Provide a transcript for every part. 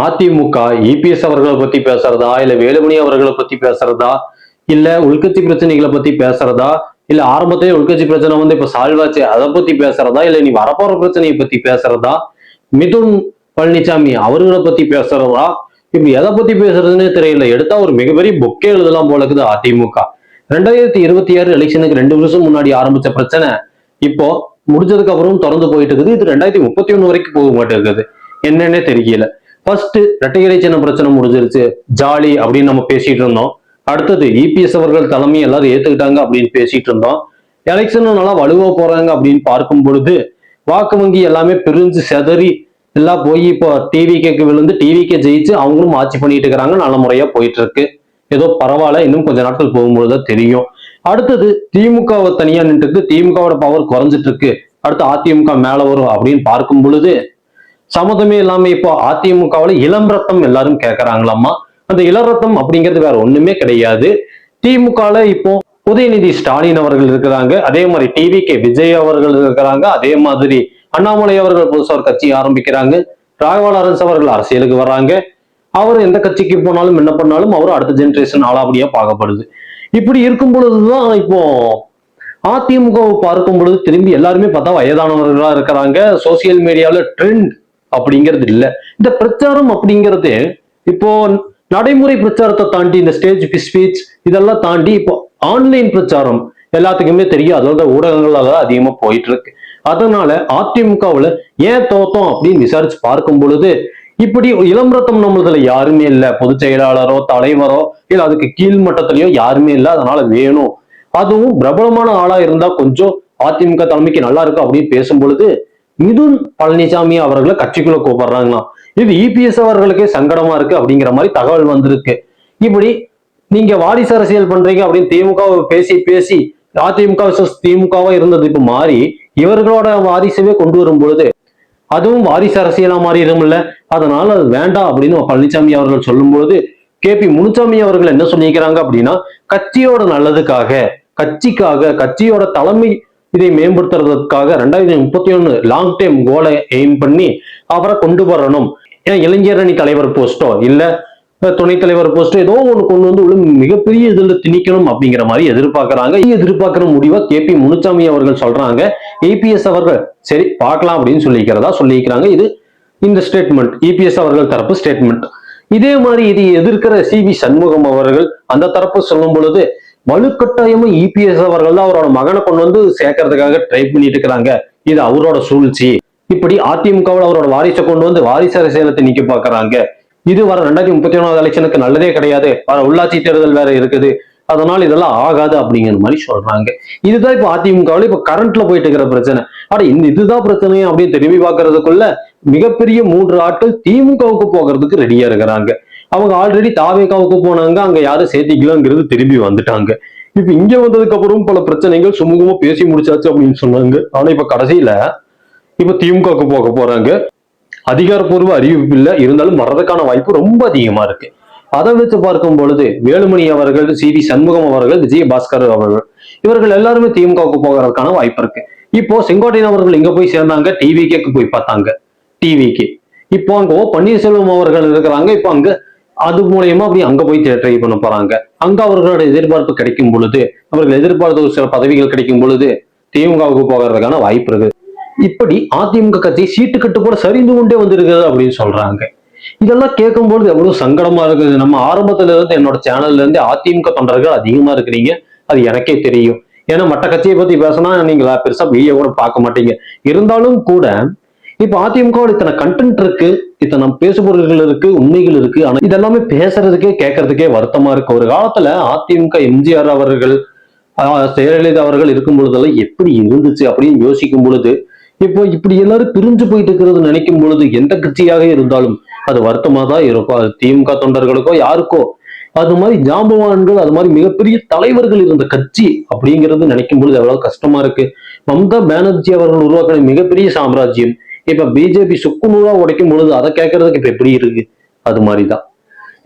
AIADMK EPS அவர்களை பத்தி பேசுறதா, இல்ல வேலுமணி அவர்களை பத்தி பேசுறதா, இல்ல உள்கட்சி பிரச்சனைகளை பத்தி பேசுறதா, இல்ல ஆரம்பத்திலே உள்கட்சி பிரச்சனை வந்து இப்ப சால்வாச்சு அதை பத்தி பேசுறதா, இல்ல நீ வரப்போற பிரச்சனையை பத்தி பேசுறதா, மிதுன் பழனிசாமி அவர்களை பத்தி பேசுறதா, இப்ப எதை பத்தி பேசுறதுன்னே தெரியல. எடுத்தா ஒரு மிகப்பெரிய பொக்கே எழுதலாம் போல இருக்குது அதிமுக. 2026 எலெக்ஷனுக்கு 2 வருஷம் முன்னாடி ஆரம்பிச்ச பிரச்சனை இப்போ முடிஞ்சதுக்கு அப்புறம் தொடர்ந்து போயிட்டு இருக்குது. இது 2031 வரைக்கும் போக மாட்டேங்குது. என்னன்னே தெரியல. ஃபர்ஸ்ட் இரட்டை இலை சின்ன பிரச்சனை முடிஞ்சிருச்சு, ஜாலி அப்படின்னு நம்ம பேசிட்டு இருந்தோம். அடுத்தது இபிஎஸ் அவர்கள் தலைமை எல்லாரும் ஏத்துக்கிட்டாங்க அப்படின்னு பேசிட்டு இருந்தோம். எலெக்ஷன் நல்லா வலுவா போறாங்க அப்படின்னு பார்க்கும் பொழுது வாக்கு வங்கி எல்லாமே பிரிஞ்சு செதறி எல்லாம் போய் இப்போ டிவிகேக்கு விழுந்து டிவிகே ஜெயிச்சு அவங்களும் ஆட்சி பண்ணிட்டு இருக்கிறாங்க. நல்ல முறையா போயிட்டு இருக்கு. ஏதோ பரவாயில்ல, இன்னும் கொஞ்ச நாட்கள் போகும்போதுதான் தெரியும். அடுத்தது திமுகவை தனியா நின்றுட்டு திமுகவோட பவர் குறைஞ்சிட்டு இருக்கு, அடுத்து அதிமுக மேல வரும் அப்படின்னு பார்க்கும் பொழுது சம்மதமே இல்லாம இப்போ அதிமுகவுல இளம் ரத்தம் எல்லாரும் கேட்கறாங்களாமா. அந்த இளரத்தம் அப்படிங்கிறது வேற ஒண்ணுமே கிடையாது. திமுகல இப்போ உதயநிதி ஸ்டாலின் அவர்கள் இருக்கிறாங்க, அதே மாதிரி டிவிகே விஜய் அவர்கள் இருக்கிறாங்க, அதே மாதிரி அண்ணாமலை அவர்கள் புதுசா ஒரு கட்சி ஆரம்பிக்கிறாங்க, ராகவா லாரன்ஸ் அவர்கள் அரசியலுக்கு வர்றாங்க. அவர் எந்த கட்சிக்கு போனாலும் என்ன பண்ணாலும் அவரும் அடுத்த ஜெனரேஷன் ஆளாபடியா பார்க்கப்படுது. இப்படி இருக்கும் பொழுதுதான் இப்போ அதிமுகவை பார்க்கும் பொழுது திரும்பி எல்லாருமே பார்த்தா வயதானவர்களா இருக்கிறாங்க. சோசியல் மீடியால ட்ரெண்ட் அப்படிங்கிறது இல்ல. இந்த பிரச்சாரம் அப்படிங்கிறது இப்போ நடைமுறை பிரச்சாரத்தை தாண்டி இந்த ஸ்டேஜ் ஸ்பீச் இதெல்லாம் தாண்டி இப்போ ஆன்லைன் பிரச்சாரம் எல்லாத்துக்குமே தெரியும். அதோட ஊடகங்களால அதிகமா போயிட்டு இருக்கு. அதனால அதிமுகவுல ஏன் தோத்தோம் அப்படின்னு விசாரிச்சு பார்க்கும் பொழுது இப்படி இளம் ரத்தம் நம்மளதுல யாருமே இல்லை. பொதுச் செயலாளரோ தலைவரோ இல்ல அதுக்கு கீழ் மட்டத்திலயோ யாருமே இல்லை. அதனால வேணும், அதுவும் பிரபலமான ஆளா இருந்தா கொஞ்சம் அதிமுக தலைமைக்கு நல்லா இருக்கும் அப்படின்னு பேசும் பொழுது மிதுன் பழனிசாமி அவர்களை கட்சிக்குள்ள கூப்பிடுறாங்களாம். இது இபிஎஸ் அவர்களுக்கே சங்கடமா இருக்கு அப்படிங்கிற மாதிரி தகவல் வந்திருக்கு. இப்படி நீங்க வாரிசு அரசியல் பண்றீங்க அப்படின்னு திமுக பேசி பேசி அதிமுக திமுகவா இருந்தது இப்ப மாறி இவர்களோட வாரிசவே கொண்டு வரும் பொழுது அதுவும் வாரிசு அரசியலா மாறிடும் இல்ல. அதனால அது வேண்டாம் அப்படின்னு பழனிசாமி அவர்கள் சொல்லும் பொழுது கேபி முனுசாமி அவர்கள் என்ன சொல்லிக்கிறாங்க அப்படின்னா, கட்சியோட நல்லதுக்காக, கட்சிக்காக, கட்சியோட தலைமை இதை மேம்படுத்துறதுக்காக 2031 லாங் டைம் கோலை எய்ம் பண்ணி அவரை கொண்டு வரணும். ஏன்னா இளைஞரணி தலைவர் போஸ்டோ இல்ல துணைத் தலைவர் போஸ்டோ ஏதோ ஒண்ணு கொண்டு வந்து மிகப்பெரிய இதுல திணிக்கணும் அப்படிங்கிற மாதிரி எதிர்பார்க்கிற முடிவா கேபி முனுசாமி அவர்கள் சொல்றாங்க. இபிஎஸ் அவர்கள் சரி பார்க்கலாம் அப்படின்னு சொல்லிக்கிறாங்க. இது இந்த ஸ்டேட்மெண்ட் இபிஎஸ் அவர்கள் தரப்பு ஸ்டேட்மெண்ட். இதே மாதிரி இது எதிர்க்கிற சிவி சண்முகம் அவர்கள் அந்த தரப்பு சொல்லும் பொழுது வலுக்கட்டாயமா இபிஎஸ் அவர்கள் தான் அவரோட மகனை கொண்டு வந்து சேர்க்கறதுக்காக ட்ரை பண்ணிட்டு இருக்கிறாங்க, இது அவரோட சூழ்ச்சி. இப்படி அதிமுகவில் அவரோட வாரிசை கொண்டு வந்து வாரிசு அரசியலத்தை நிக்க பாக்குறாங்க. இது வர 2031 எலெக்ஷனுக்கு நல்லதே கிடையாது, வர உள்ளாட்சி தேர்தல் வேற இருக்குது, அதனால இதெல்லாம் ஆகாது அப்படிங்கிற மாதிரி சொல்றாங்க. இதுதான் இப்ப அதிமுகவில் இப்ப கரண்ட்ல போயிட்டு இருக்கிற பிரச்சனை. ஆனா இதுதான் பிரச்சனை அப்படின்னு திரும்பி பாக்குறதுக்குள்ள மிகப்பெரிய 3 ஆட்கள் திமுகவுக்கு போகிறதுக்கு ரெடியா இருக்கிறாங்க. அவங்க ஆல்ரெடி தாவேகாவுக்கு போனாங்க, அங்க யாரும் சேர்த்திக்கலாங்கிறது திரும்பி வந்துட்டாங்க. இப்ப இங்க வந்ததுக்கு அப்புறம் பல பிரச்சனைகள் சுமூகமா பேசி முடிச்சாச்சு அப்படின்னு சொன்னாங்க. ஆனா இப்ப கடைசியில இப்ப திமுகவுக்கு போக போறாங்க. அதிகாரப்பூர்வ அறிவிப்பு இல்லை, இருந்தாலும் வர்றதுக்கான வாய்ப்பு ரொம்ப அதிகமா இருக்கு. அதை வச்சு பார்க்கும் பொழுது வேலுமணி அவர்கள், சிவி சண்முகம் அவர்கள், விஜயபாஸ்கர் அவர்கள் இவர்கள் எல்லாருமே திமுகவுக்கு போகிறதுக்கான வாய்ப்பு இருக்கு. இப்போ செங்கோட்டையன் அவர்கள் இங்க போய் சேர்ந்தாங்க, டிவிகேக்கு போய் பார்த்தாங்க. டிவிக்கு இப்போ அங்க பன்னீர்செல்வம் அவர்கள் இருக்கிறாங்க. இப்போ அங்க அது மூலயமா அப்படி அங்க போய் ட்ரை பண்ண போறாங்க. அங்க அவர்களோட எதிர்பார்ப்பு கிடைக்கும் பொழுது, அவர்கள் எதிர்பார்த்த சில பதவிகள் கிடைக்கும் பொழுது திமுகவுக்கு போகிறதுக்கான வாய்ப்பு இருக்கு. இப்படி அதிமுக கட்சி சீட்டு கட்டு கூட சரிந்து கொண்டே வந்திருக்கிறது அப்படின்னு சொல்றாங்க. இதெல்லாம் கேட்கும்போது எவ்வளவு சங்கடமா இருக்குது. நம்ம ஆரம்பத்துல இருந்து என்னோட சேனல்ல இருந்து அதிமுக தொண்டர்கள் அதிகமா இருக்கிறீங்க, அது எனக்கே தெரியும். ஏன்னா மற்ற கட்சியை பத்தி பேசினா நீங்க பெருசா வீடியோ கூட பார்க்க மாட்டீங்க. இருந்தாலும் கூட இப்ப அதிமுக இத்தனை கண்டென்ட் இருக்கு, இத்தனை பேசுபொருள்கள் இருக்கு, உண்மைகள் இருக்கு. ஆனா இதெல்லாமே பேசுறதுக்கே கேட்கறதுக்கே வருத்தமா இருக்கு. ஒரு காலத்துல அதிமுக எம்ஜிஆர் அவர்கள், ஜெயலலிதா அவர்கள் இருக்கும் பொழுதெல்லாம் எப்படி இருந்துச்சு அப்படின்னு யோசிக்கும் பொழுது இப்போ இப்படி எல்லாரும் பிரிஞ்சு போயிட்டு இருக்கிறது நினைக்கும் பொழுது எந்த கட்சியாக இருந்தாலும் அது வருத்தமா தான் இருக்கும். அது திமுக தொண்டர்களுக்கோ யாருக்கோ. அது மாதிரி ஜாம்பவான்கள், அது மாதிரி மிகப்பெரிய தலைவர்கள் இருந்த கட்சி அப்படிங்கிறது நினைக்கும் பொழுது எவ்வளவு கஷ்டமா இருக்கு. மம்தா பானர்ஜி அவர்கள் உருவாக்கின மிகப்பெரிய சாம்ராஜ்யம் இப்ப பிஜேபி சுக்குநூறா உடைக்கும் பொழுது அதை கேட்கறதுக்கு இப்ப எப்படி இருக்கு. அது மாதிரிதான்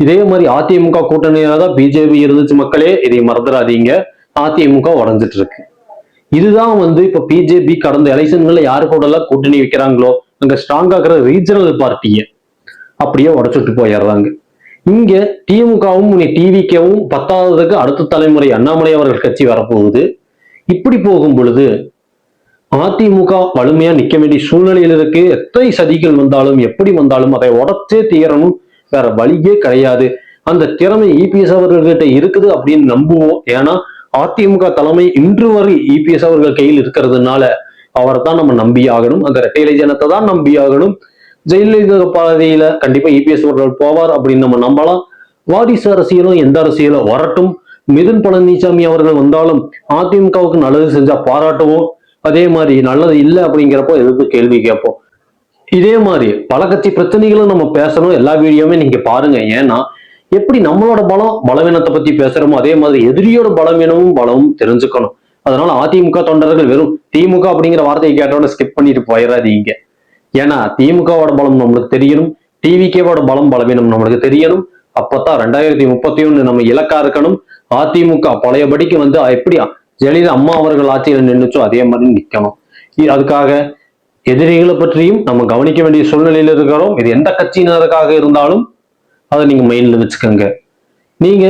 இதே மாதிரி அதிமுக கூட்டணியாக தான் பிஜேபி இருந்துச்சு. மக்களே இதை மறந்துடாதீங்க, அதிமுக உடஞ்சிட்டு இருக்கு. இதுதான் இப்ப பிஜேபி கடந்த எலெக்ஷன்கள்ல யாரு கூட எல்லாம் கூட்டணி வைக்கிறாங்களோ அங்க ஸ்ட்ராங்கா இருக்கிற ரீஜனல் பார்ட்டிய அப்படியே உடைச்சுட்டு போயிடுறாங்க. இங்க திமுகவும் டிவிக்கவும் பத்தாவதுக்கு அடுத்த தலைமுறை அண்ணாமலை அவர்கள் கட்சி வரப்போகுது. இப்படி போகும் பொழுது அதிமுக வலிமையா நிக்க வேண்டிய சூழ்நிலையில் இருக்கு. எத்தனை சதிகள் வந்தாலும் எப்படி வந்தாலும் அதை உடச்சே தீரணும், வேற வழியே கிடையாது. அந்த திறமை இபிஎஸ் அவர்கள்கிட்ட இருக்குது அப்படின்னு நம்புவோம். ஏன்னா அதிமுக தலைமை இன்று வரை இபிஎஸ் அவர்கள் கையில் இருக்கிறதுனால அவரை தான் நம்ம நம்பி ஆகணும். அந்த இரட்டைலை ஜனத்தை தான் நம்பி ஆகணும். ஜெயலலிதா பாதையில கண்டிப்பா இபிஎஸ் அவர்கள் போவார் அப்படின்னு நம்ம நம்பலாம். வாரிசு அரசியலும் எந்த அரசியலும் வரட்டும். மிதுன் பழனிசாமி அவர்கள் வந்தாலும் அதிமுகவுக்கு நல்லது செஞ்சா பாராட்டுவோம். அதே மாதிரி நல்லது இல்லை அப்படிங்கிறப்போ எதுக்கு கேள்வி கேட்போம். இதே மாதிரி பல கட்சி பிரச்சனைகளும் நம்ம பேசணும். எல்லா வீடியோவுமே நீங்க பாருங்க. ஏன்னா எப்படி நம்மளோட பலவீனத்தை பத்தி பேசுறோமோ அதே மாதிரி எதிரியோட பலமும் தெரிஞ்சுக்கணும். அதனால அதிமுக தொண்டர்கள் வெறும் திமுக அப்படிங்கிற வார்த்தையை கேட்டோட ஸ்கிப் பண்ணிட்டு போயிடாதீங்க. ஏன்னா திமுகவோட பலம் நம்மளுக்கு தெரியணும், டிவிகேவோட பலவீனம் நம்மளுக்கு தெரியணும். அப்பதான் 2031 நம்ம இலக்கா இருக்கணும். அதிமுக பழையபடிக்கு எப்படி ஜெயலலிதா அம்மா அவர்கள் ஆட்சியில் நின்றுச்சோ அதே மாதிரி நிக்கணும். அதுக்காக எதிரிகளை பற்றியும் நம்ம கவனிக்க வேண்டிய சூழ்நிலையில இருக்கிறோம். இது எந்த கட்சியினருக்காக இருந்தாலும் அதை நீங்க மைண்ட்ல வச்சுக்கோங்க. நீங்க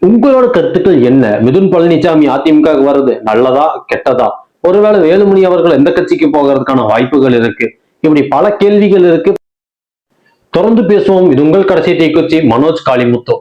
உங்களோட கருத்துக்கள் என்ன? மிதுன் பழனிசாமி அதிமுக வர்றது நல்லதா கெட்டதா? ஒருவேளை வேலுமணி அவர்கள் எந்த கட்சிக்கு போகிறதுக்கான வாய்ப்புகள் இருக்கு? இப்படி பல கேள்விகள் இருக்கு. தொடர்ந்து பேசுவோம். இது உங்கள் கடைசி தீக்குச்சி மனோஜ் காளிமுத்து.